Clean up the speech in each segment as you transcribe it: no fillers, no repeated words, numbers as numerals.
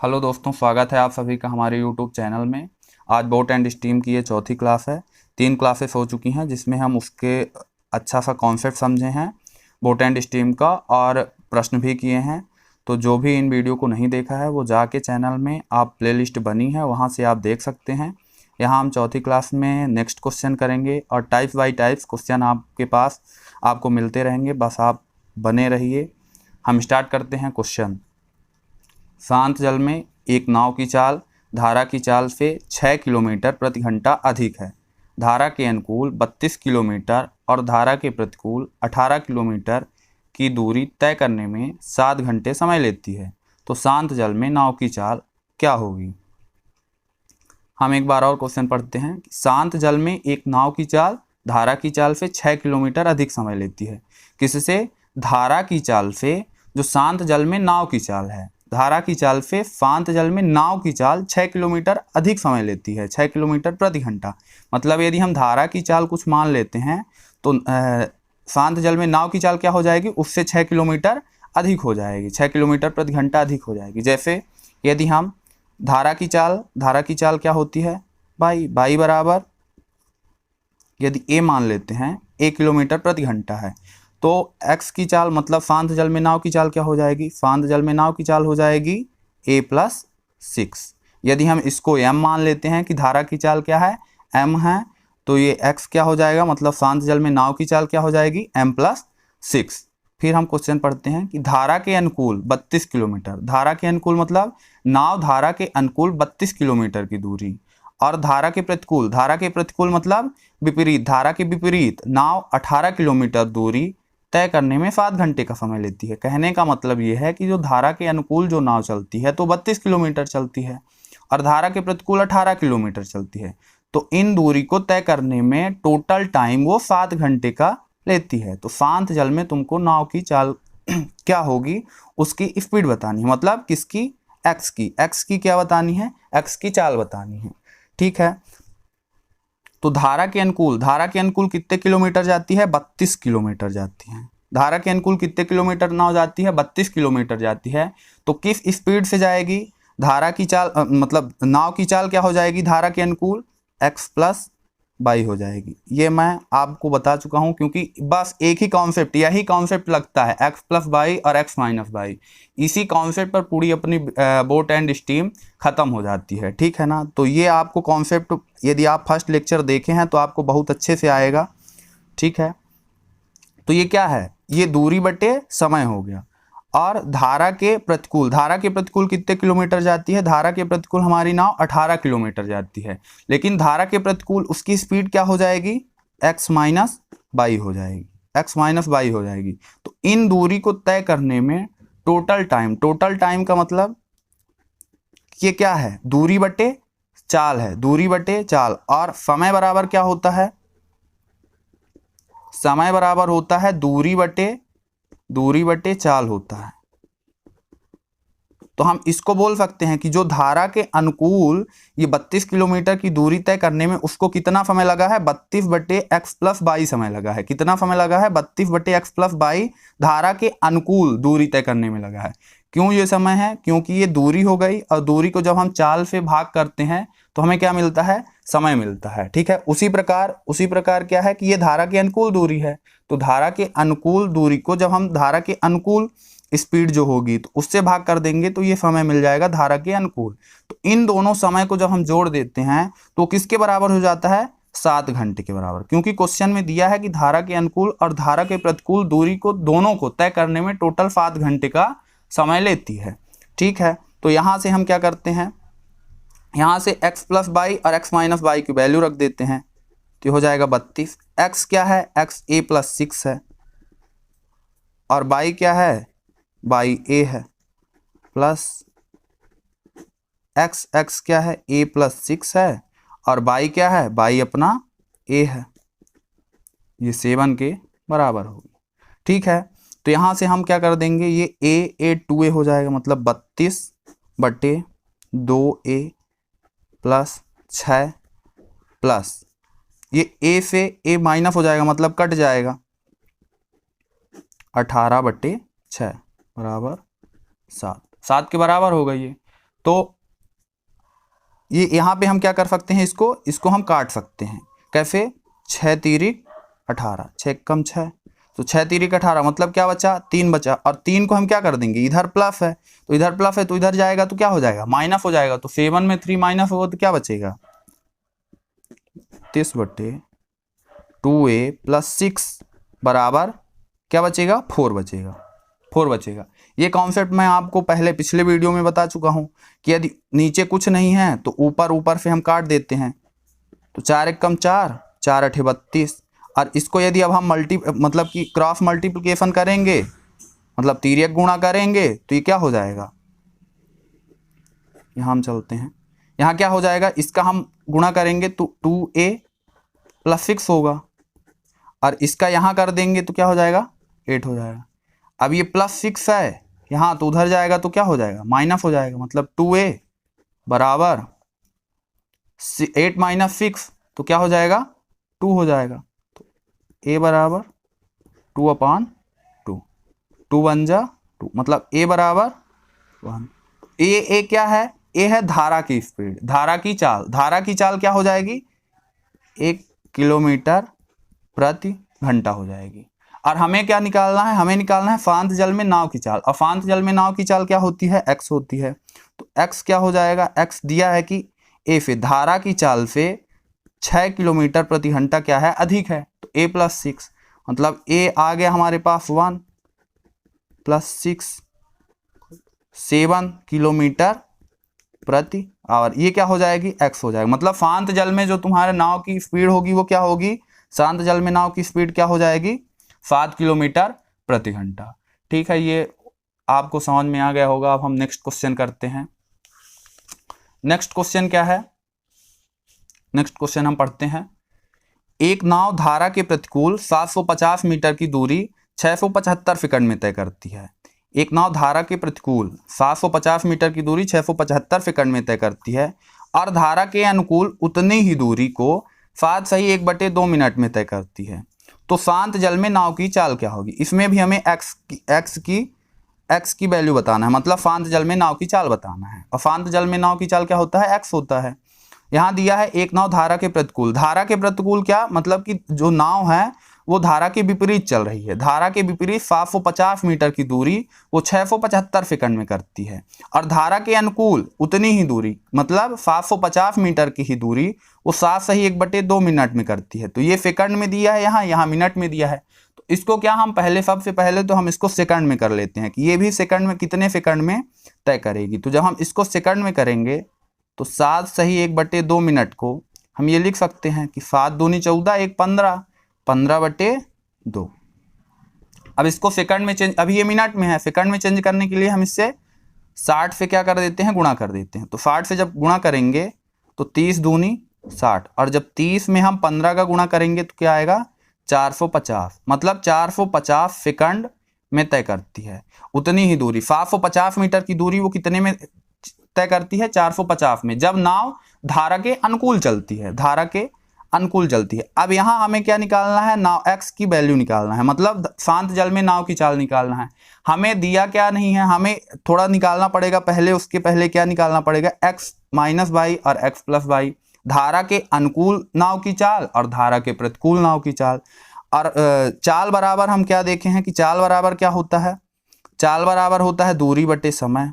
Hello दोस्तों, स्वागत है आप सभी का हमारे यूट्यूब चैनल में। आज बोट एंड स्टीम की ये चौथी क्लास है। 3 क्लासेस हो चुकी हैं जिसमें हम उसके अच्छा सा कॉन्सेप्ट समझे हैं बोट एंड स्टीम का और प्रश्न भी किए हैं। तो जो भी इन वीडियो को नहीं देखा है वो जाके चैनल में आप प्लेलिस्ट बनी है वहाँ से आप देख सकते हैं। यहाँ हम चौथी क्लास में नेक्स्ट क्वेश्चन करेंगे और टाइप बाई टाइप्स क्वेश्चन आपके पास आपको मिलते रहेंगे, बस आप बने रहिए। हम स्टार्ट करते हैं क्वेश्चन। शांत जल में एक नाव की चाल धारा की चाल से 6 किलोमीटर प्रति घंटा अधिक है। धारा के अनुकूल 32 किलोमीटर और धारा के प्रतिकूल 18 किलोमीटर की दूरी तय करने में 7 घंटे समय लेती है। तो शांत जल में नाव की चाल क्या होगी? हम एक बार और क्वेश्चन पढ़ते हैं। शांत जल में एक नाव की चाल धारा की चाल से 6 किलोमीटर अधिक समय लेती है। किससे? धारा की चाल से, जो शांत जल में नाव की चाल है। धारा की चाल से शांत जल में नाव की चाल 6 किलोमीटर अधिक समय लेती है, 6 किलोमीटर प्रति घंटा। मतलब यदि हम धारा की चाल कुछ मान लेते हैं तो शांत जल में नाव की चाल क्या हो जाएगी? उससे 6 किलोमीटर अधिक हो जाएगी, 6 किलोमीटर प्रति घंटा अधिक हो जाएगी। जैसे यदि हम धारा की चाल क्या होती है? बाई बराबर, यदि ए मान लेते हैं, 1 किलोमीटर प्रति घंटा है, तो x की चाल मतलब शांत जल में नाव की चाल क्या हो जाएगी? शांत जल में नाव की चाल हो जाएगी a+6। यदि हम इसको m मान लेते हैं कि धारा की चाल क्या है? m है, तो ये x क्या हो जाएगा? मतलब शांत जल में नाव की चाल क्या हो जाएगी? m+6। फिर हम क्वेश्चन पढ़ते हैं कि धारा के अनुकूल 32 किलोमीटर, धारा के अनुकूल मतलब नाव धारा के अनुकूल 32 किलोमीटर की दूरी, और धारा के प्रतिकूल मतलब विपरीत, धारा के विपरीत नाव 18 किलोमीटर दूरी तय करने में 7 घंटे का समय लेती है। कहने का मतलब ये है कि जो धारा के अनुकूल जो नाव चलती है तो 32 किलोमीटर चलती है और धारा के प्रतिकूल 18 किलोमीटर चलती है। तो इन दूरी को तय करने में टोटल टाइम वो 7 घंटे का लेती है। तो शांत जल में तुमको नाव की चाल क्या होगी उसकी स्पीड बतानी है, मतलब किसकी? एक्स की क्या बतानी है? एक्स की चाल बतानी है। ठीक है, तो धारा के अनुकूल कितने किलोमीटर जाती है? 32 किलोमीटर जाती है। धारा के अनुकूल कितने किलोमीटर नाव जाती है? 32 किलोमीटर जाती है। तो किस स्पीड से जाएगी? धारा की चाल मतलब नाव की चाल क्या हो जाएगी? धारा के अनुकूल x+y हो जाएगी। ये मैं आपको बता चुका हूं, क्योंकि बस एक ही कॉन्सेप्ट, यही कॉन्सेप्ट लगता है, x+y और x-y। इसी कॉन्सेप्ट पर पूरी अपनी बोट एंड स्टीम खत्म हो जाती है। ठीक है ना? तो ये आपको कॉन्सेप्ट यदि आप फर्स्ट लेक्चर देखे हैं तो आपको बहुत अच्छे से आएगा। ठीक है, तो ये क्या है? ये दूरी बटे समय हो गया। और धारा के प्रतिकूल कितने किलोमीटर जाती है? धारा के प्रतिकूल हमारी नाव 18 किलोमीटर जाती है, लेकिन धारा के प्रतिकूल उसकी स्पीड क्या हो जाएगी? x-y हो जाएगी। तो इन दूरी को तय करने में टोटल टाइम का मतलब ये क्या है? दूरी बटे चाल। और समय बराबर क्या होता है? समय बराबर होता है दूरी बटे चाल होता है। तो हम इसको बोल सकते हैं कि जो धारा के अनुकूल ये 32 किलोमीटर की दूरी तय करने में उसको कितना समय लगा है? 32/x+y समय लगा है। कितना समय लगा है? 32/x+y धारा के अनुकूल दूरी तय करने में लगा है। क्यों ये समय है? क्योंकि ये दूरी हो गई, और दूरी को जब हम चाल से भाग करते हैं तो हमें क्या मिलता है? समय मिलता है। ठीक है, उसी प्रकार क्या है कि ये धारा के अनुकूल दूरी है, तो धारा के अनुकूल दूरी को जब हम धारा के अनुकूल स्पीड जो होगी तो उससे भाग कर देंगे तो ये समय मिल जाएगा धारा के अनुकूल। तो इन दोनों समय को जब हम जोड़ देते हैं तो किसके बराबर हो जाता है? 7 घंटे के बराबर, क्योंकि क्वेश्चन में दिया है कि धारा के अनुकूल और धारा के प्रतिकूल दूरी को दोनों को तय करने में टोटल 7 घंटे का समय लेती है। ठीक है, तो यहां से हम क्या करते हैं? यहां से x+y और x-y की वैल्यू रख देते हैं, तो हो जाएगा 32। x क्या है? x a+6 है, और y क्या है? y a है, प्लस x क्या है? a+6 है, और y क्या है? y अपना a है। ये 7 के बराबर होगी। ठीक है, तो यहां से हम क्या कर देंगे? ये a 2a हो जाएगा, मतलब 32/2a प्लस 6 प्लस ये a से a माइनस हो जाएगा, मतलब कट जाएगा, 18/6 बराबर 7 के बराबर हो गई है। तो ये यहाँ पे हम क्या कर सकते हैं, इसको हम काट सकते हैं। कैसे? 6 तिरिक 18, 6 कम 6, तो 6 तिरिक 18 मतलब क्या बचा? 3 बचा। और 3 को हम क्या कर देंगे, इधर प्लस है तो इधर प्लस है, तो इधर जाएगा तो क्या हो जाएगा? माइनस हो जाएगा। तो 7 में 3 माइनस होगा तो क्या बचेगा? 30/2a + 6 बराबर क्या बचेगा? 4 बचेगा। 4 बचेगा। ये कॉन्सेप्ट मैं आपको पहले पिछले वीडियो में बता चुका हूं कि यदि नीचे कुछ नहीं है तो ऊपर से हम काट देते हैं। तो 4 एक कम 4, 4 8 32। और इसको यदि अब हम मतलब कि क्रॉस मल्टीप्लिकेशन करेंगे, मतलब तिर्यक गुणा करेंगे, तो ये क्या हो जाएगा? यहाँ हम चलते हैं, यहाँ क्या हो जाएगा? इसका हम गुणा करेंगे तो 2a + 6 होगा, और इसका यहाँ कर देंगे तो क्या हो जाएगा? 8 हो जाएगा। अब ये +6 है यहाँ, तो उधर जाएगा तो क्या हो जाएगा? माइनस हो जाएगा। मतलब 2a बराबर 8 - 6 तो क्या हो जाएगा? 2 हो जाएगा। तो a बराबर 2/2, 2 बन जा 2, मतलब a बराबर 1। ए क्या है? ए है धारा की स्पीड, धारा की चाल। धारा की चाल क्या हो जाएगी? 1 किलोमीटर प्रति घंटा हो जाएगी। और हमें क्या निकालना है? हमें निकालना है शांत जल में नाव की चाल। और शांत जल में नाव की चाल क्या होती है? x होती है। तो x क्या हो जाएगा? x दिया है कि a से धारा की चाल से 6 किलोमीटर प्रति घंटा क्या है? अधिक है। तो a + 6 मतलब a आ गया हमारे पास 1 + 6 7 किलोमीटर प्रति आवर। ये क्या हो जाएगी? x हो जाएगा। मतलब शांत जल में जो तुम्हारे नाव की स्पीड होगी वो क्या होगी? शांत जल में नाव की स्पीड क्या हो जाएगी? 7 किलोमीटर प्रति घंटा। ठीक है, ये आपको समझ में आ गया होगा। अब हम नेक्स्ट क्वेश्चन करते हैं। नेक्स्ट क्वेश्चन क्या है? नेक्स्ट क्वेश्चन हम पढ़ते हैं। एक नाव धारा के प्रतिकूल 750 मीटर की दूरी 675 सेकंड में तय करती है। एक नाव धारा के प्रतिकूल 750 मीटर की दूरी 675 सेकंड में तय करती है और धारा के अनुकूल उतनी ही दूरी को 7·1/2 मिनट में तय करती है। तो शांत जल में नाव की चाल क्या होगी? इसमें भी हमें x की वैल्यू बताना है, मतलब शांत जल में नाव की चाल बताना है। और शांत जल में नाव की चाल क्या होता है? x होता है। यहाँ दिया है एक नाव धारा के प्रतिकूल। धारा के प्रतिकूल क्या मतलब कि जो नाव है वो धारा के विपरीत चल रही है। धारा के विपरीत 750 मीटर की दूरी वो 675 सेकंड में करती है, और धारा के अनुकूल उतनी ही दूरी मतलब 750 मीटर की ही दूरी वो 7·1/2 मिनट में करती है। तो ये सेकंड में दिया है, यहाँ मिनट में दिया है। तो इसको क्या हम सबसे पहले तो हम इसको सेकंड में कर लेते हैं कि ये भी सेकंड में कितने सेकंड में तय करेगी। तो जब हम इसको सेकंड में करेंगे तो 7·1/2 मिनट को हम ये लिख सकते हैं कि 7 दूनी 14, 1 15, 15/2। अब इसको सेकंड में चेंज, अभी ये मिनट में है, सेकंड में चेंज करने के लिए हम इससे 60 से क्या कर देते हैं? गुणा कर देते हैं। तो 60 से जब गुणा करेंगे तो 30 दूनी 60, और जब 30 में हम 15 का गुणा करेंगे तो क्या आएगा? 450। मतलब 450 सेकंड में तय करती है उतनी ही दूरी। 750 मीटर की दूरी वो कितने में तय करती है? 450 में, जब नाव धारा के अनुकूल चलती है। धारा के अनुकूल चलती है। अब यहाँ हमें क्या निकालना है? नाव x की वैल्यू निकालना है, मतलब शांत जल में नाव की चाल निकालना है। हमें दिया क्या नहीं है, हमें थोड़ा निकालना पड़ेगा पहले। उसके पहले क्या निकालना पड़ेगा? x - y और x + y। धारा के अनुकूल नाव की चाल और धारा के प्रतिकूल नाव की चाल। और चाल बराबर हम क्या देखे हैं कि चाल बराबर क्या होता है? चाल बराबर होता है दूरी बटे समय।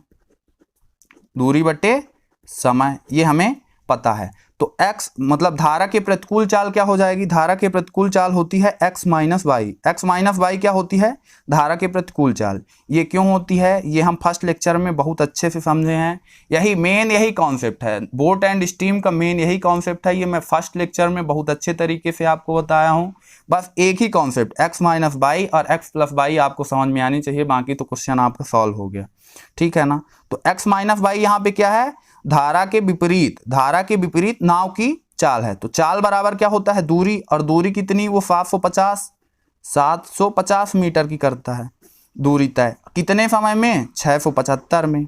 दूरी बटे समय, ये हमें पता है। तो x मतलब धारा के प्रतिकूल चाल क्या हो जाएगी? धारा के प्रतिकूल चाल होती है x - y। x - y क्या होती है? धारा के प्रतिकूल चाल। ये क्यों होती है? ये हम फर्स्ट लेक्चर में बहुत अच्छे से समझे हैं। यही कॉन्सेप्ट है, बोट एंड स्टीम का मेन यही कॉन्सेप्ट है। ये मैं फर्स्ट लेक्चर में बहुत अच्छे तरीके से आपको बताया हूँ। बस एक ही कॉन्सेप्ट x - y और x + y आपको समझ में आनी चाहिए, बाकी तो क्वेश्चन आपका सॉल्व हो गया। ठीक है ना? तो x - y यहाँ पे क्या है? धारा के विपरीत नाव की चाल है। तो चाल बराबर क्या होता है? दूरी, और दूरी कितनी? वो 750 मीटर की करता है दूरी तय। कितने समय में? 675 में,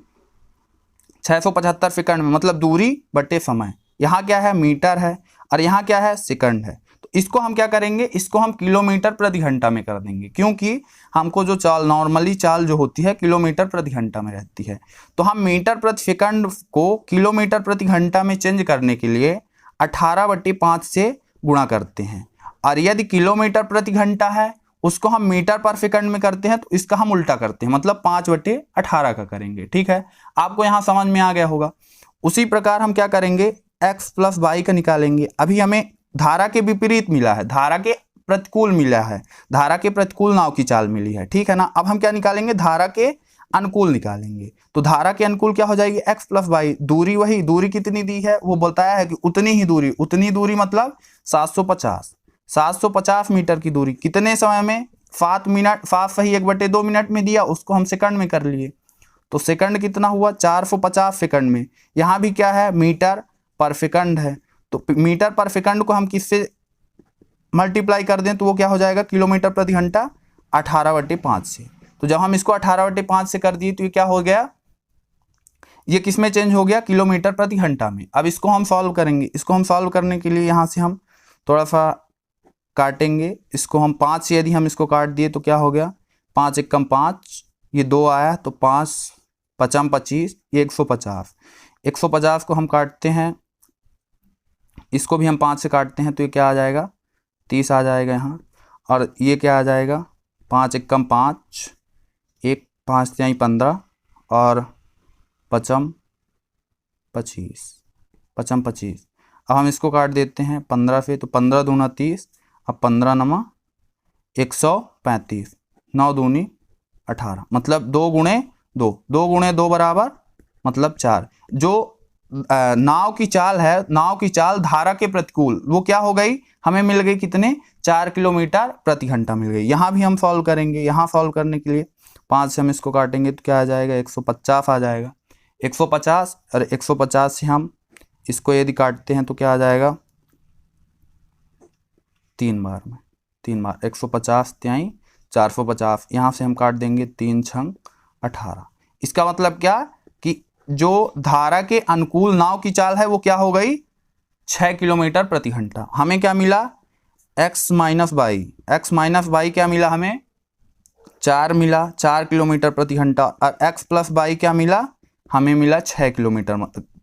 675 सेकंड में, मतलब दूरी बटे समय। यहाँ क्या है? मीटर है, और यहाँ क्या है? सेकंड है। तो इसको हम क्या करेंगे, इसको हम किलोमीटर प्रति घंटा में कर देंगे, क्योंकि हमको जो चाल नॉर्मली चाल जो होती है किलोमीटर प्रति घंटा में रहती है। तो हम मीटर प्रति सेकंड को किलोमीटर प्रति घंटा में चेंज करने के लिए 18/5 से गुणा करते हैं, और यदि किलोमीटर प्रति घंटा है उसको हम मीटर पर सेकंड में करते हैं तो इसका हम उल्टा करते हैं, मतलब 5/18 का करेंगे। ठीक है, आपको यहाँ समझ में आ गया होगा। उसी प्रकार हम क्या करेंगे, x प्लस वाई का निकालेंगे। अभी हमें धारा के विपरीत मिला है, धारा के प्रतिकूल मिला है, धारा के प्रतिकूल नाव की चाल मिली है। ठीक है ना, अब हम क्या निकालेंगे, धारा के अनुकूल निकालेंगे। तो धारा के अनुकूल क्या हो जाएगी, x प्लस वाई। दूरी वही, दूरी कितनी दी है वो बताया है कि उतनी ही दूरी, उतनी दूरी मतलब 750 मीटर की दूरी कितने समय में, 7 मिनट, 7 सही 1/2 मिनट में दिया, उसको हम सेकंड में कर लिए। तो सेकंड कितना हुआ, 450 सेकंड में। यहाँ भी क्या है, मीटर पर सेकंड है, तो मीटर पर सेकंड को हम किससे मल्टीप्लाई कर दें तो वो क्या हो जाएगा, किलोमीटर प्रति घंटा 18/5 से। तो जब हम इसको 18/5 से कर दिए तो ये क्या हो गया, ये किस में चेंज हो गया, किलोमीटर प्रति घंटा में। अब इसको हम सॉल्व करेंगे। इसको हम सॉल्व करने के लिए यहाँ से हम थोड़ा सा काटेंगे। इसको हम 5 से यदि हम इसको काट दिए तो क्या हो गया, 5 एकम 5, ये 2 आया तो 5 पचम 25, ये 150। 150 को हम काटते हैं, इसको भी हम 5 से काटते हैं तो ये क्या आ जाएगा, 30 आ जाएगा यहाँ। और ये क्या आ जाएगा, 5 एकम 5, 1 5 यानी 15 और पचम 25। अब हम इसको काट देते हैं 15 से, तो 15 दूना 30, अब 15 नमा 135, 9 दूनी 18, मतलब 2 गुणे 2, 2 गुणे 2 बराबर मतलब 4। जो नाव की चाल है, नाव की चाल धारा के प्रतिकूल, वो क्या हो गई, हमें मिल गई कितने, 4 किलोमीटर प्रति घंटा मिल गई। यहाँ भी हम सॉल्व करेंगे। यहाँ सॉल्व करने के लिए 5 से हम इसको काटेंगे तो क्या आ जाएगा, 150 आ जाएगा। 150 और 150 से हम इसको यदि काटते हैं तो क्या आ जाएगा, 3 बार में, 3 बार 150 त्याई 450, यहाँ से हम काट देंगे 3 छंग 18। इसका मतलब क्या कि जो धारा के अनुकूल नाव की चाल है वो क्या हो गई, 6 किलोमीटर प्रति घंटा। हमें क्या मिला, x माइनस बाई क्या मिला, हमें 4 मिला, 4 किलोमीटर प्रति घंटा। और x प्लस बाई क्या मिला, हमें मिला 6 किलोमीटर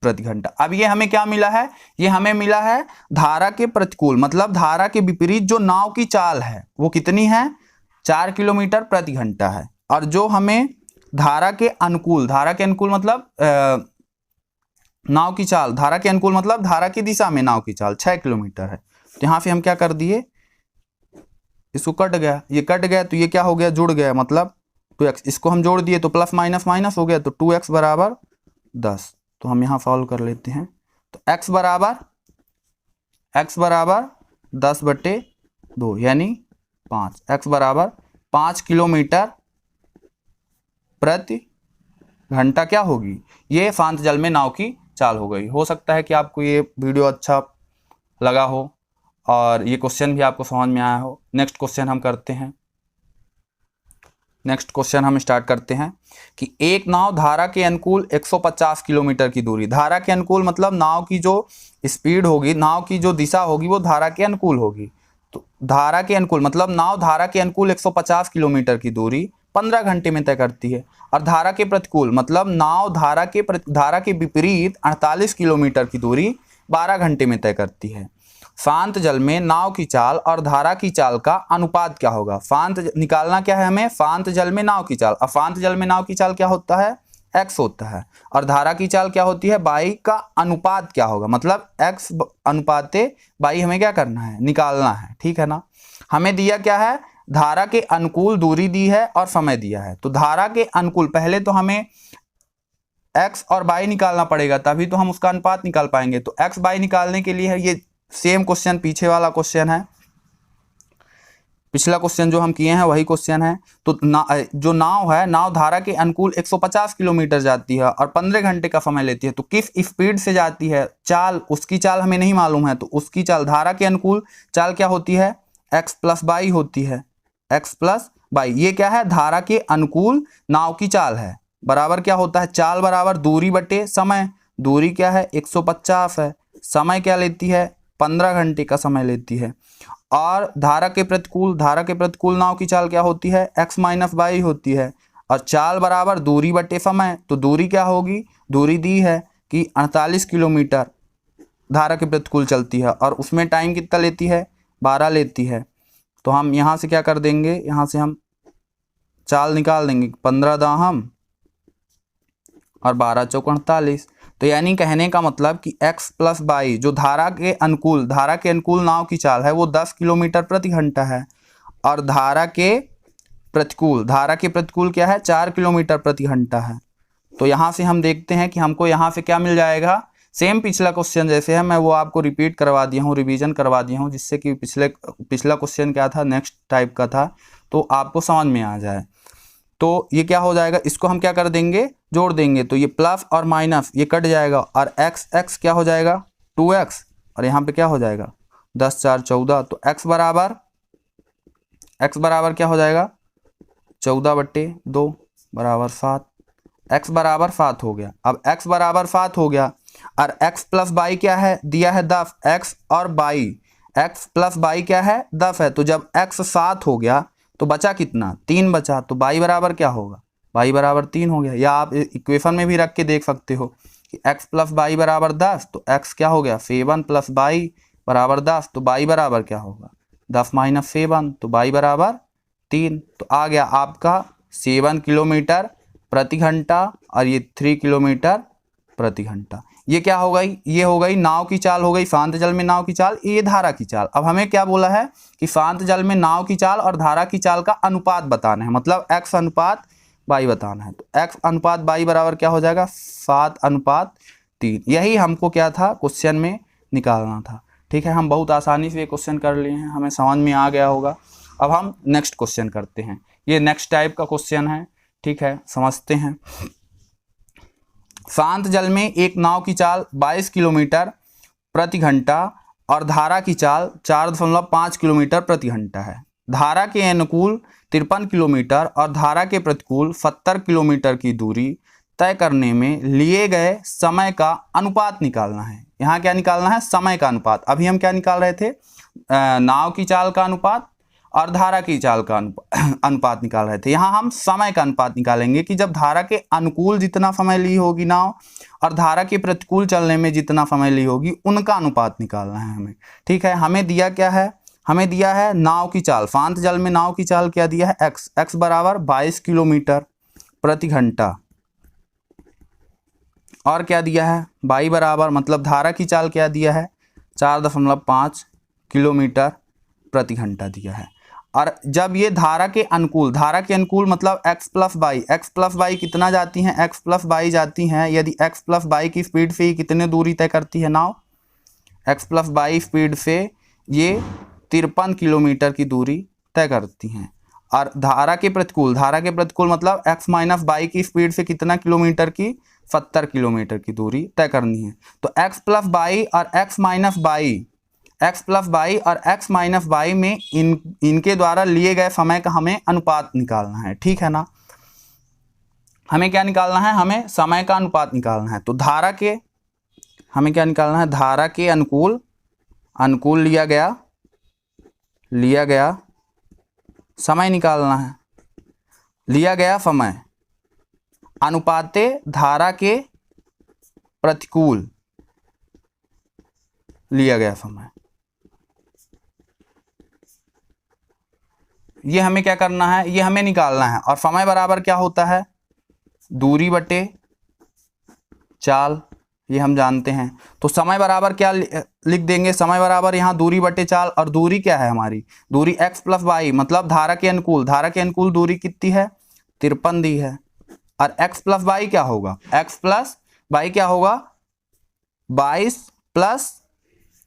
प्रति घंटा। अब ये हमें क्या मिला है, ये हमें मिला है धारा के प्रतिकूल, मतलब धारा के विपरीत जो नाव की चाल है वो कितनी है, 4 किलोमीटर प्रति घंटा है। और जो हमें धारा के अनुकूल मतलब नाव की चाल, धारा के अनुकूल मतलब धारा की दिशा में नाव की चाल 6 किलोमीटर है। तो यहाँ से हम क्या कर दिए, इसको कट गया, ये कट गया तो ये क्या हो गया, जुड़ गया, मतलब 2x। इसको हम जोड़ दिए तो प्लस माइनस माइनस हो गया, तो 2x बराबर 10। तो हम यहाँ सॉल्व कर लेते हैं। तो x बराबर 10/2 यानी 5, x बराबर 5 किलोमीटर प्रति घंटा क्या होगी, ये शांत जल में नाव की चाल हो गई। हो सकता है कि आपको ये वीडियो अच्छा लगा हो और ये क्वेश्चन भी आपको समझ में आया हो। नेक्स्ट क्वेश्चन हम करते हैं। नेक्स्ट क्वेश्चन हम स्टार्ट करते हैं कि एक नाव धारा के अनुकूल 150 किलोमीटर की दूरी, धारा के अनुकूल मतलब नाव की जो स्पीड होगी, नाव की जो दिशा होगी वो धारा के अनुकूल होगी। तो धारा के अनुकूल मतलब नाव धारा के अनुकूल 150 किलोमीटर की दूरी 15 घंटे में तय करती है। और धारा के प्रतिकूल मतलब नाव धारा के विपरीत 48 किलोमीटर की दूरी 12 घंटे में तय करती है। शांत जल में नाव की चाल और धारा की चाल का अनुपात क्या होगा, शांत निकालना क्या है हमें, शांत जल में नाव की चाल। और शांत जल में नाव की चाल क्या होता है, x होता है, और धारा की चाल क्या होती है, बाई का अनुपात क्या होगा, मतलब x अनुपाते बाई हमें क्या करना है, निकालना है। ठीक है ना, हमें दिया क्या है, धारा के अनुकूल दूरी दी है और समय दिया है। तो धारा के अनुकूल पहले तो हमें x और बाई निकालना पड़ेगा, तभी तो हम उसका अनुपात निकाल पाएंगे। तो x बाई निकालने के लिए है ये सेम क्वेश्चन, पीछे वाला क्वेश्चन है, पिछला क्वेश्चन जो हम किए हैं वही क्वेश्चन है। तो जो नाव है, नाव धारा के अनुकूल 150 किलोमीटर जाती है और 15 घंटे का समय लेती है। तो किस स्पीड से जाती है, चाल, उसकी चाल हमें नहीं मालूम है, तो उसकी चाल, धारा के अनुकूल चाल क्या होती है, x प्लस बाई होती है, x प्लस बाई। ये क्या है, धारा के अनुकूल नाव की चाल है, बराबर क्या होता है, चाल बराबर दूरी बटे समय। दूरी क्या है, 150 है, समय क्या लेती है, 15 घंटे का समय लेती है। और धारा के प्रतिकूल नाव की चाल क्या होती है, x माइनस बाई होती है। और चाल बराबर दूरी बटे समय, तो दूरी क्या होगी, दूरी दी है कि 48 किलोमीटर धारा के प्रतिकूल चलती है और उसमें टाइम कितना लेती है, 12 लेती है। तो हम यहाँ से क्या कर देंगे, यहाँ से हम चाल निकाल देंगे, 15 दाहम और 12 चौक 48। तो यानी कहने का मतलब कि x प्लस बाई जो धारा के अनुकूल नाव की चाल है वो 10 किलोमीटर प्रति घंटा है, और धारा के प्रतिकूल क्या है, 4 किलोमीटर प्रति घंटा है। तो यहाँ से हम देखते हैं कि हमको यहाँ से क्या मिल जाएगा, सेम पिछला क्वेश्चन जैसे है, मैं वो आपको रिपीट करवा दिया हूँ, रिवीजन करवा दिया हूँ, जिससे कि पिछला क्वेश्चन क्या था, नेक्स्ट टाइप का था, तो आपको समझ में आ जाए। तो ये क्या हो जाएगा, इसको हम क्या कर देंगे, जोड़ देंगे, तो ये प्लस और माइनस ये कट जाएगा और x क्या हो जाएगा 2x, और यहाँ पे क्या हो जाएगा 10 4 14। तो x बराबर क्या हो जाएगा 14/2 बराबर 7, x बराबर 7 हो गया। अब x बराबर 7 हो गया और x प्लस बाई क्या है, दिया है 10, x और बाई, x प्लस बाई क्या है 10 है। तो जब x 7 हो गया तो बचा कितना, 3 बचा, तो बाई बराबर क्या होगा, बाई बराबर 3 हो गया। या आप इक्वेशन में भी रख के देख सकते हो कि x प्लस बाई बराबर 10, तो x क्या हो गया 7 प्लस बाई बराबर 10, तो बाई बराबर क्या होगा 10 माइनस 7, तो बाई बराबर 3। तो आ गया आपका 7 किलोमीटर प्रति घंटा और ये 3 किलोमीटर प्रति घंटा। ये क्या हो गई, ये हो गई नाव की चाल, हो गई शांत जल में नाव की चाल, ये धारा की चाल। अब हमें क्या बोला है कि शांत जल में नाव की चाल और धारा की चाल का अनुपात बताना है, मतलब x अनुपात बाई बताना है। तो x अनुपात बाई बराबर क्या हो जाएगा 7/3। यही हमको क्या था क्वेश्चन में निकालना था। ठीक है, हम बहुत आसानी से ये क्वेश्चन कर लिए हैं, हमें समझ में आ गया होगा। अब हम नेक्स्ट क्वेश्चन करते हैं, ये नेक्स्ट टाइप का क्वेश्चन है। ठीक है, समझते हैं। शांत जल में एक नाव की चाल 22 किलोमीटर प्रति घंटा और धारा की चाल 4.5 किलोमीटर प्रति घंटा है। धारा के अनुकूल 53 किलोमीटर और धारा के प्रतिकूल 70 किलोमीटर की दूरी तय करने में लिए गए समय का अनुपात निकालना है। यहाँ क्या निकालना है, समय का अनुपात। अभी हम क्या निकाल रहे थे, नाव की चाल का अनुपात और धारा की चाल का अनुपात निकाल रहे थे। यहाँ हम समय का अनुपात निकालेंगे कि जब धारा के अनुकूल जितना समय ली होगी नाव और धारा के प्रतिकूल चलने में जितना समय ली होगी उनका अनुपात निकालना है हमें। ठीक है, हमें दिया क्या है, हमें दिया है नाव की चाल, शांत जल में नाव की चाल क्या दिया है x बराबर 22 किलोमीटर प्रति घंटा, और क्या दिया है बाई बराबर, मतलब धारा की चाल क्या दिया है 4.5 किलोमीटर प्रति घंटा दिया है। और जब ये धारा के अनुकूल मतलब x प्लस बाई कितना जाती हैं, x प्लस बाई जाती हैं। यदि x प्लस बाई की स्पीड से ही कितने दूरी तय करती है नाव, x प्लस बाई स्पीड से ये 53 किलोमीटर की दूरी तय करती हैं। और धारा के प्रतिकूल मतलब x माइनस बाई की स्पीड से कितना किलोमीटर की, 70 किलोमीटर की दूरी तय करनी है। तो x प्लस बाई और x माइनस बाई में इनके द्वारा लिए गए समय का हमें अनुपात निकालना है। ठीक है ना, हमें क्या निकालना है, हमें समय का अनुपात निकालना है। तो धारा के हमें क्या निकालना है, धारा के अनुकूल लिया गया समय निकालना है, लिया गया समय अनुपाते धारा के प्रतिकूल लिया गया समय। ये हमें क्या करना है, ये हमें निकालना है। और समय बराबर क्या होता है, दूरी बटे चाल, ये हम जानते हैं। तो समय बराबर क्या लिख देंगे, समय बराबर यहाँ दूरी बटे चाल, और दूरी क्या है हमारी, दूरी x प्लस बाई मतलब धारा के अनुकूल दूरी कितनी है 53 दी है। और x प्लस बाई क्या होगा, x प्लस बाई क्या होगा 22 प्लस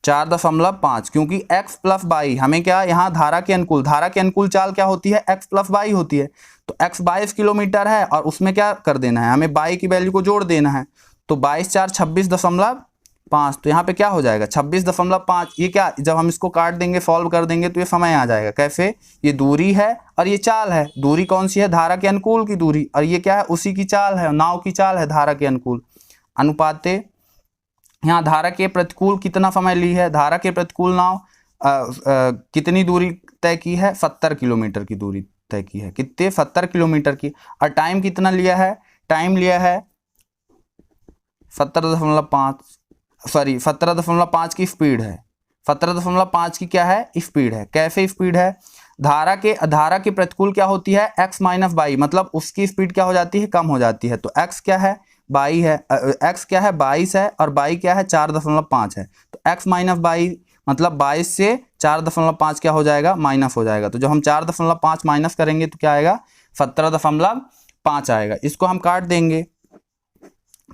4.5, क्योंकि x प्लस बाई हमें क्या, यहाँ धारा के अनुकूल चाल क्या होती है, x प्लस बाई होती है। तो x 22 किलोमीटर है और उसमें क्या कर देना है, हमें बाई की वैल्यू को जोड़ देना है। तो 22 4 26.5, तो यहाँ पे क्या हो जाएगा 26.5। ये क्या, जब हम इसको काट देंगे सॉल्व कर देंगे तो ये समय आ जाएगा। कैसे, ये दूरी है और ये चाल है। दूरी कौन सी है, धारा के अनुकूल की दूरी, और ये क्या है, उसी की चाल है, नाव की चाल है धारा के अनुकूल। अनुपाते यहाँ धारा के प्रतिकूल कितना समय ली है, धारा के प्रतिकूल नाव कितनी दूरी तय की है, 70 किलोमीटर की दूरी तय की है। कितने, 70 किलोमीटर की। और टाइम कितना लिया है, टाइम लिया है 17.5 की स्पीड है, 17.5 की क्या है, स्पीड है। कैसे स्पीड है, धारा के प्रतिकूल क्या होती है, x माइनस बाई, मतलब उसकी स्पीड क्या हो जाती है, कम हो जाती है। तो x क्या है, बाई है, x क्या है 22 है, और बाई क्या है 4.5 है। तो x माइनस बाई मतलब 22 से 4.5 क्या हो जाएगा, माइनस हो जाएगा। तो जब हम 4.5 माइनस करेंगे तो क्या आएगा, 17.5 आएगा। इसको हम काट देंगे,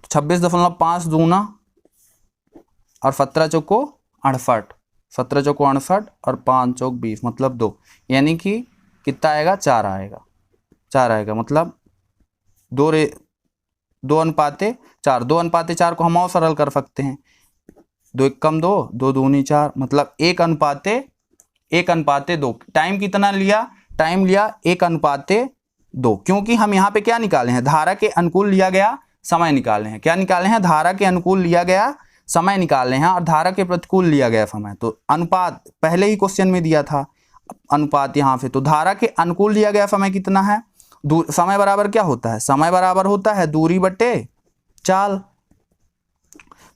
26.5 दूना और 17 चौको 68, 17 चौको 68 और 5 चौक 20 मतलब 2, यानी कि कितना आएगा, 4 आएगा, 4 आएगा। मतलब 2:4, 2:4 को हम और सरल कर सकते हैं, 2 एक कम 2, 2 दूनी 4, मतलब 1:2। टाइम कितना लिया, टाइम लिया 1:2, क्योंकि हम यहाँ पे क्या निकाले हैं, धारा के अनुकूल लिया गया समय निकाले हैं। क्या निकाले हैं, धारा के अनुकूल लिया गया समय निकाले हैं और धारा के प्रतिकूल लिया गया समय। तो अनुपात पहले ही क्वेश्चन में दिया था, अनुपात यहाँ पे। तो धारा के अनुकूल लिया गया समय कितना है, समय बराबर क्या होता है, समय बराबर होता है दूरी बटे चाल।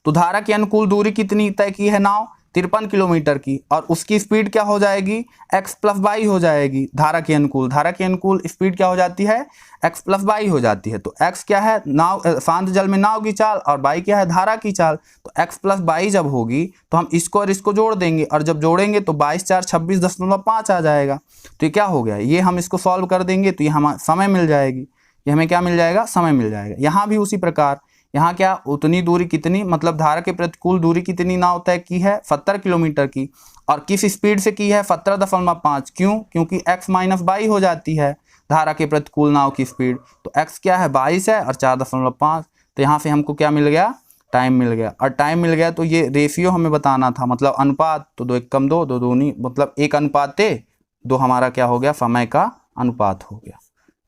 तो धारा के अनुकूल दूरी कितनी तय की है नाव, 53 किलोमीटर की, और उसकी स्पीड क्या हो जाएगी, x प्लस बाई हो जाएगी। धारा के अनुकूल स्पीड क्या हो जाती है, x प्लस बाई हो जाती है। तो x क्या है, नाव शांत जल में नाव की चाल, और बाई क्या है, धारा की चाल। तो x प्लस बाई जब होगी तो हम इसको और इसको जोड़ देंगे, और जब जोड़ेंगे तो 22×4 26.5 आ जाएगा। तो ये क्या हो गया, ये हम इसको सॉल्व कर देंगे तो ये हमें समय मिल जाएगी, ये हमें क्या मिल जाएगा, समय मिल जाएगा। यहाँ भी उसी प्रकार, यहाँ क्या, उतनी दूरी कितनी, मतलब धारा के प्रतिकूल दूरी कितनी नाव तय की है, 70 किलोमीटर की, और किस स्पीड से की है, 17.5। क्यों, क्योंकि x माइनस बाई हो जाती है धारा के प्रतिकूल नाव की स्पीड। तो x क्या है, 22 है और 4.5। तो यहाँ से हमको क्या मिल गया, टाइम मिल गया। और टाइम मिल गया तो ये रेशियो हमें बताना था, मतलब अनुपात। तो 2 एक कम 2, 2 दूनी मतलब 1:2 हमारा क्या हो गया, समय का अनुपात हो गया।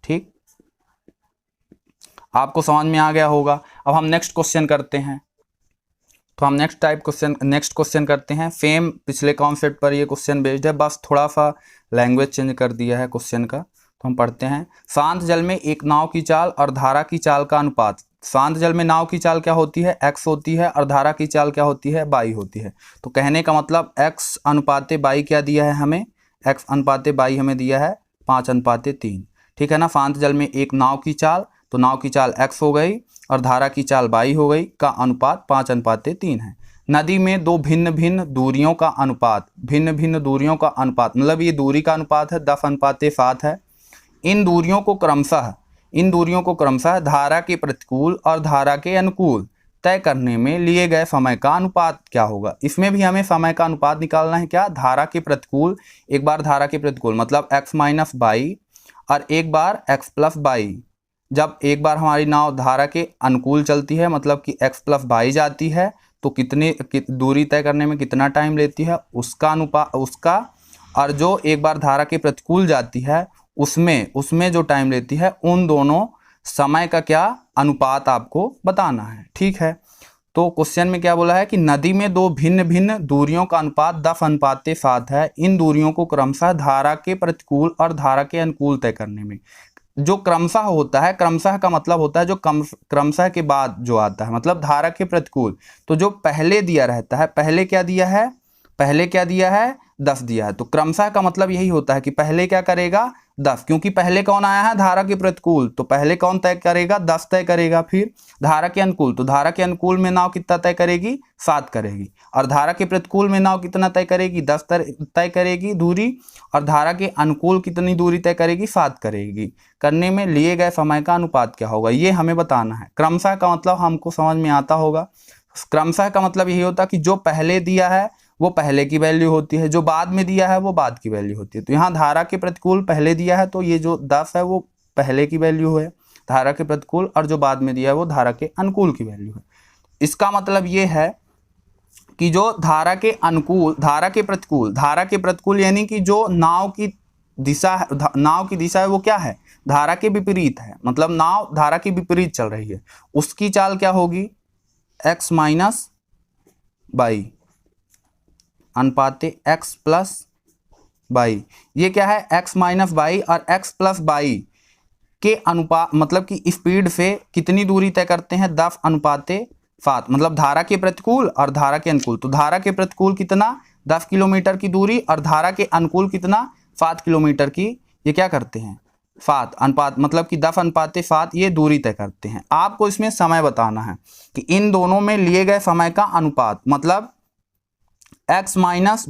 ठीक, आपको समझ में आ गया होगा। अब हम नेक्स्ट क्वेश्चन करते हैं। तो हम नेक्स्ट क्वेश्चन करते हैं। सेम पिछले कॉन्सेप्ट पर ये क्वेश्चन बेस्ड है, बस थोड़ा सा लैंग्वेज चेंज कर दिया है क्वेश्चन का। तो हम पढ़ते हैं, शांत जल में एक नाव की चाल और धारा की चाल का अनुपात। शांत जल में नाव की चाल क्या होती है, x होती है, और धारा की चाल क्या होती है, बाई होती है। तो कहने का मतलब x अनुपाते बाई क्या दिया है हमें, x अनुपाते बाई हमें दिया है 5:3। ठीक है ना। शांत जल में एक नाव की चाल, तो नाव की चाल x हो गई और धारा की चाल बाई हो गई, का अनुपात 5:3 है। नदी में दो भिन्न भिन्न दूरियों का अनुपात, भिन्न भिन्न दूरियों का अनुपात मतलब ये दूरी का अनुपात है 10:7 है। इन दूरियों को क्रमशः धारा के प्रतिकूल और धारा के अनुकूल तय करने में लिए गए समय का अनुपात क्या होगा। इसमें भी हमें समय का अनुपात निकालना है। क्या, धारा के प्रतिकूल, एक बार धारा के प्रतिकूल मतलब x माइनस बाई और एक बार x प्लस बाई। जब एक बार हमारी नाव धारा के अनुकूल चलती है मतलब कि x प्लस बाई जाती है, तो कितनी दूरी तय करने में कितना टाइम लेती है उसका अनुपात, उसका, और जो एक बार धारा के प्रतिकूल जाती है उसमें जो टाइम लेती है, उन दोनों समय का क्या अनुपात आपको बताना है। ठीक है। तो क्वेश्चन में क्या बोला है कि नदी में दो भिन्न भिन्न दूरियों का अनुपात 10:7 है। इन दूरियों को क्रमशः धारा के प्रतिकूल और धारा के अनुकूल तय करने में, जो क्रमशः होता है, क्रमशः का मतलब होता है जो क्रमशः के बाद जो आता है, मतलब धारा के प्रतिकूल। तो जो पहले दिया रहता है, पहले क्या दिया है 10 दिया है। तो क्रमशः का मतलब यही होता है कि पहले क्या करेगा 10, क्योंकि पहले कौन आया है, धारा के प्रतिकूल, तो पहले कौन तय करेगा, 10 तय करेगा। फिर धारा के अनुकूल, तो धारा के अनुकूल में नाव कितना तय करेगी, 7 करेगी, और धारा के प्रतिकूल में नाव कितना तय करेगी, 10 तय करेगी दूरी, और धारा के अनुकूल कितनी दूरी तय करेगी, 7 करेगी। करने में लिए गए समय का अनुपात क्या होगा, ये हमें बताना है। क्रमशः का मतलब हमको समझ में आता होगा। क्रमशः का मतलब यही होता है कि जो पहले दिया है वो पहले की वैल्यू होती है, जो बाद में दिया है वो बाद की वैल्यू होती है। तो यहाँ धारा के प्रतिकूल पहले दिया है, तो ये जो 10 है वो पहले की वैल्यू है धारा के प्रतिकूल, और जो बाद में दिया है वो धारा के अनुकूल की वैल्यू है। इसका मतलब ये है कि जो धारा के अनुकूल, धारा के प्रतिकूल यानी कि जो नाव की दिशा है वो क्या है, धारा के विपरीत है, मतलब नाव धारा के विपरीत चल रही है, उसकी चाल क्या होगी, x माइनस बाई। अनुपाते x प्लस बाई। ये क्या है, x माइनस बाई और x प्लस बाई के अनुपात मतलब कि स्पीड से कितनी दूरी तय करते हैं, 10 अनुपाते 7, मतलब धारा के प्रतिकूल और धारा के अनुकूल। तो धारा के प्रतिकूल कितना, 10 किलोमीटर की दूरी, और धारा के अनुकूल कितना, 7 किलोमीटर की, ये क्या करते हैं, 7 अनुपात मतलब कि 10 अनुपाते 7 ये दूरी तय करते हैं। आपको इसमें समय बताना है कि इन दोनों में लिए गए समय का अनुपात, मतलब x माइनस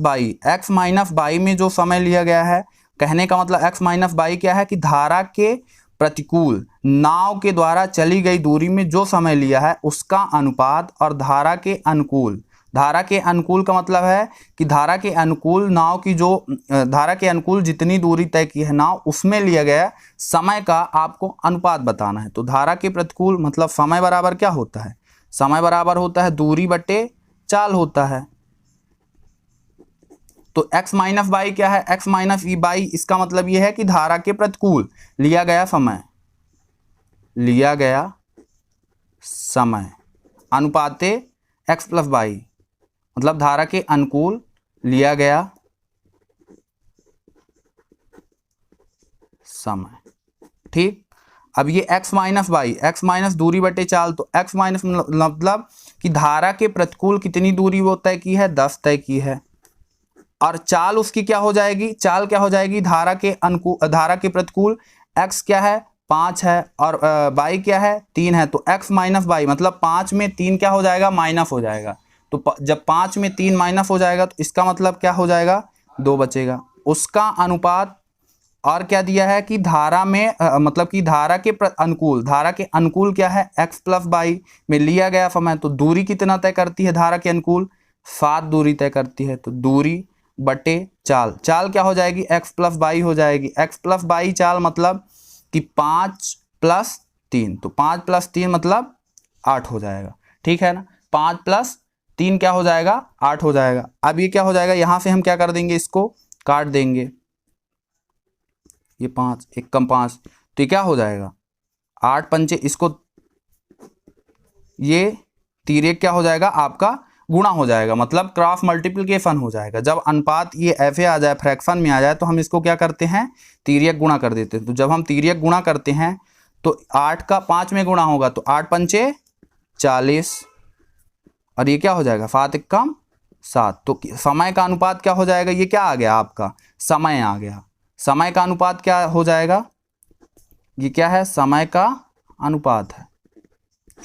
बाई में जो समय लिया गया है, कहने का मतलब x माइनस बाई क्या है कि धारा के प्रतिकूल नाव के द्वारा चली गई दूरी में जो समय लिया है उसका अनुपात, और धारा के अनुकूल का मतलब है कि धारा के अनुकूल नाव की जो धारा के अनुकूल जितनी दूरी तय की है नाव, उसमें लिया गया समय का आपको अनुपात बताना है। तो धारा के प्रतिकूल मतलब समय बराबर क्या होता है, समय बराबर होता है दूरी बटे चाल होता है। तो x माइनस बाई क्या है, x माइनस ई बाई, इसका मतलब यह है कि धारा के प्रतिकूल लिया गया समय अनुपाते x प्लस बाई, मतलब धारा के अनुकूल लिया गया समय। ठीक, अब ये x minus by, x minus दूरी बटे चाल, तो x माइनस मतलब कि धारा के प्रतिकूल कितनी दूरी वो तय की है, 10 तय की है, और चाल उसकी क्या हो जाएगी, चाल क्या हो जाएगी, धारा के प्रतिकूल x क्या है, 5 है, और बाई क्या है, 3 है। तो x माइनस बाई मतलब 5 में 3 क्या हो जाएगा, माइनस हो जाएगा। तो जब 5 में 3 माइनस हो जाएगा तो इसका मतलब क्या हो जाएगा, 2 बचेगा। उसका अनुपात, और क्या दिया है कि धारा में मतलब कि धारा के अनुकूल क्या है, x प्लस बाई में लिया गया समय। तो दूरी कितना तय करती है धारा के अनुकूल, 7 दूरी तय करती है। तो दूरी बटे चाल क्या हो जाएगी, x प्लस बाई हो जाएगी। x प्लस बाई चाल मतलब कि 5 प्लस 3, तो 5 प्लस 3 मतलब 8 हो जाएगा। ठीक है ना, 5 प्लस 3 क्या हो जाएगा, 8 हो जाएगा। अब ये क्या हो जाएगा, यहां से हम क्या कर देंगे, इसको काट देंगे, ये 5 एक कम 5, तो ये क्या हो जाएगा, 8 पंचे, इसको ये तिर्यक क्या हो जाएगा आपका, गुणा हो जाएगा, मतलब क्रॉस मल्टीप्लिकेशन हो जाएगा। जब अनुपात ये ऐसे आ जाए, फ्रैक्शन में आ जाए, तो हम इसको क्या करते हैं, तिर्यक गुणा कर देते हैं। तो जब हम तिर्यक गुणा करते हैं तो 8 का 5 में गुणा होगा, तो 8 पंचे 40, और ये क्या हो जाएगा, 7 एक कम 7। तो समय का अनुपात क्या हो जाएगा, ये क्या आ गया आपका, समय आ गया। समय का अनुपात क्या हो जाएगा, ये क्या है, समय का अनुपात है।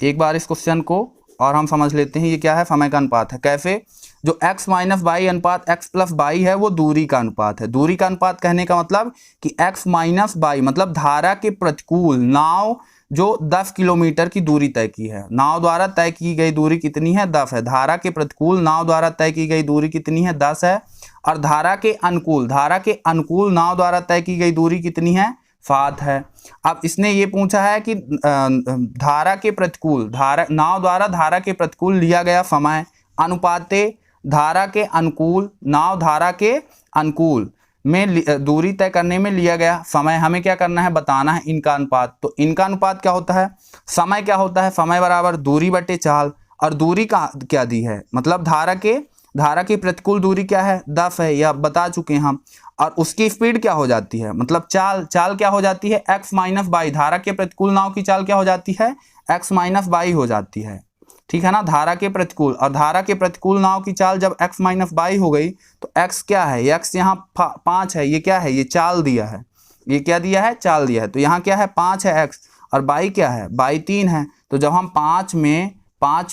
एक बार इस क्वेश्चन को और हम समझ लेते हैं, ये क्या है, समय का अनुपात है। कैसे, जो x माइनस बाई अनुपात x प्लस बाई है वो दूरी का अनुपात है। दूरी का अनुपात कहने का मतलब कि x माइनस बाई मतलब धारा के प्रतिकूल नाव जो 10 किलोमीटर की दूरी तय की है, नाव द्वारा तय की गई दूरी कितनी है, 10 है। धारा के प्रतिकूल नाव द्वारा तय की गई दूरी कितनी है, 10 है, और धारा के अनुकूल नाव द्वारा तय की गई दूरी कितनी है, 7 है। अब इसने ये पूछा है कि नाव द्वारा धारा के प्रतिकूल लिया गया समय अनुपाते धारा के अनुकूल में दूरी तय करने में लिया गया समय। हमें क्या करना है, बताना है इनका अनुपात। तो इनका अनुपात क्या होता है, समय क्या होता है, समय बराबर दूरी बटे चाल, और दूरी का क्या दी है, मतलब धारा की प्रतिकूल दूरी क्या है, 10 है, यह बता चुके हैं हम। और उसकी स्पीड क्या हो जाती है, मतलब चाल क्या हो जाती है, x माइनस बाई। धारा के प्रतिकूल नाव की चाल क्या हो जाती है, x माइनस बाई हो जाती है। ठीक है ना, धारा के प्रतिकूल, और धारा के प्रतिकूल नाव की चाल जब x माइनस बाई हो गई तो x क्या है, x यहाँ 5 है, ये क्या है, ये चाल दिया है, ये क्या दिया है, चाल दिया है। तो यहाँ क्या है, 5 है x, और बाई क्या है, बाई 3 है। तो जब हम 5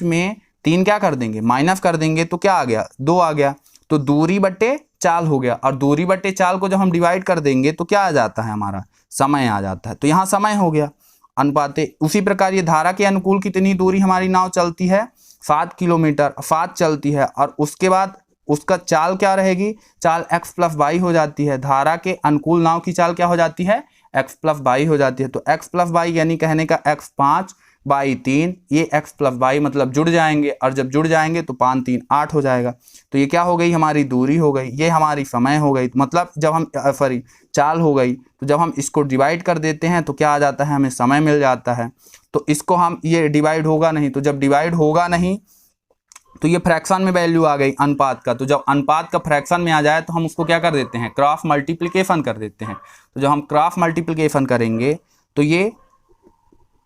में 3 क्या कर देंगे, माइनस कर देंगे, तो क्या आ गया, 2 आ गया। तो दूरी बटे चाल हो गया, और दूरी बटे चाल को जब हम डिवाइड कर देंगे तो क्या आ जाता है, हमारा समय आ जाता है। तो यहाँ समय हो गया अनुपाते। उसी प्रकार ये धारा के अनुकूल कितनी दूरी हमारी नाव चलती है, 7 किलोमीटर 7 चलती है, और उसके बाद उसका चाल क्या रहेगी, चाल x प्लस बाई हो जाती है। धारा के अनुकूल नाव की चाल क्या हो जाती है, x प्लस बाई हो जाती है। तो x प्लस बाई यानी कहने का x 5 बाई 3, ये x प्लस बाई मतलब जुड़ जाएंगे, और जब जुड़ जाएंगे तो 5 3 8 हो जाएगा। तो ये क्या हो गई, हमारी दूरी हो गई, ये हमारी समय हो गई। मतलब जब हम चाल हो गई, तो जब हम इसको डिवाइड कर देते हैं तो क्या आ जाता है, हमें समय मिल जाता है। तो इसको हम, ये डिवाइड होगा नहीं, तो जब डिवाइड होगा नहीं तो ये फ्रैक्शन में वैल्यू आ गई अनुपात का। तो जब अनुपात का फ्रैक्शन में आ जाए तो हम उसको क्या कर देते हैं, क्रॉस मल्टीप्लिकेशन कर देते हैं। तो जब हम क्रॉस मल्टीप्लिकेशन करेंगे तो ये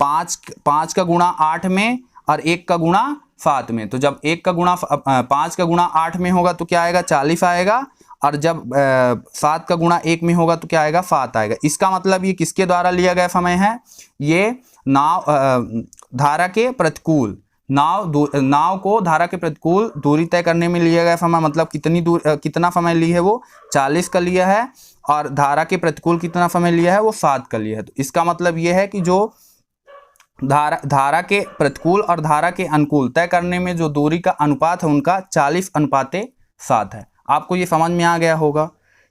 5 का गुणा 8 में और 1 का गुणा 7 में। तो जब 5 का गुणा 8 में होगा तो क्या आएगा, 40 आएगा, और जब 7 का गुणा 1 में होगा तो क्या आएगा, 7 आएगा। इसका मतलब ये किसके द्वारा लिया गया समय है, ये धारा के प्रतिकूल नाव को धारा के प्रतिकूल दूरी तय करने में लिया गया समय। मतलब कितना समय ली है वो, 40 का लिया है, और धारा के प्रतिकूल कितना समय लिया है, वो 7 का लिया है। तो इसका मतलब ये है कि जो धारा के प्रतिकूल और धारा के अनुकूल तय करने में जो दूरी का अनुपात है उनका 40:7 है। आपको ये समझ में आ गया होगा।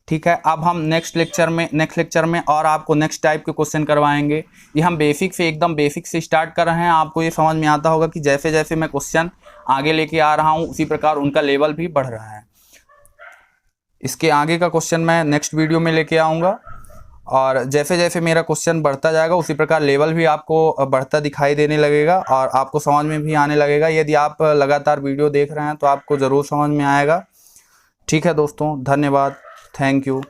ठीक है, अब हम नेक्स्ट लेक्चर में और आपको नेक्स्ट टाइप के क्वेश्चन करवाएंगे। ये हम एकदम बेसिक से स्टार्ट कर रहे हैं। आपको ये समझ में आता होगा कि जैसे जैसे मैं क्वेश्चन आगे लेके आ रहा हूँ उसी प्रकार उनका लेवल भी बढ़ रहा है। इसके आगे का क्वेश्चन मैं नेक्स्ट वीडियो में लेके आऊँगा, और जैसे जैसे मेरा क्वेश्चन बढ़ता जाएगा उसी प्रकार लेवल भी आपको बढ़ता दिखाई देने लगेगा और आपको समझ में भी आने लगेगा। यदि आप लगातार वीडियो देख रहे हैं तो आपको ज़रूर समझ में आएगा। ठीक है दोस्तों, धन्यवाद, थैंक यू।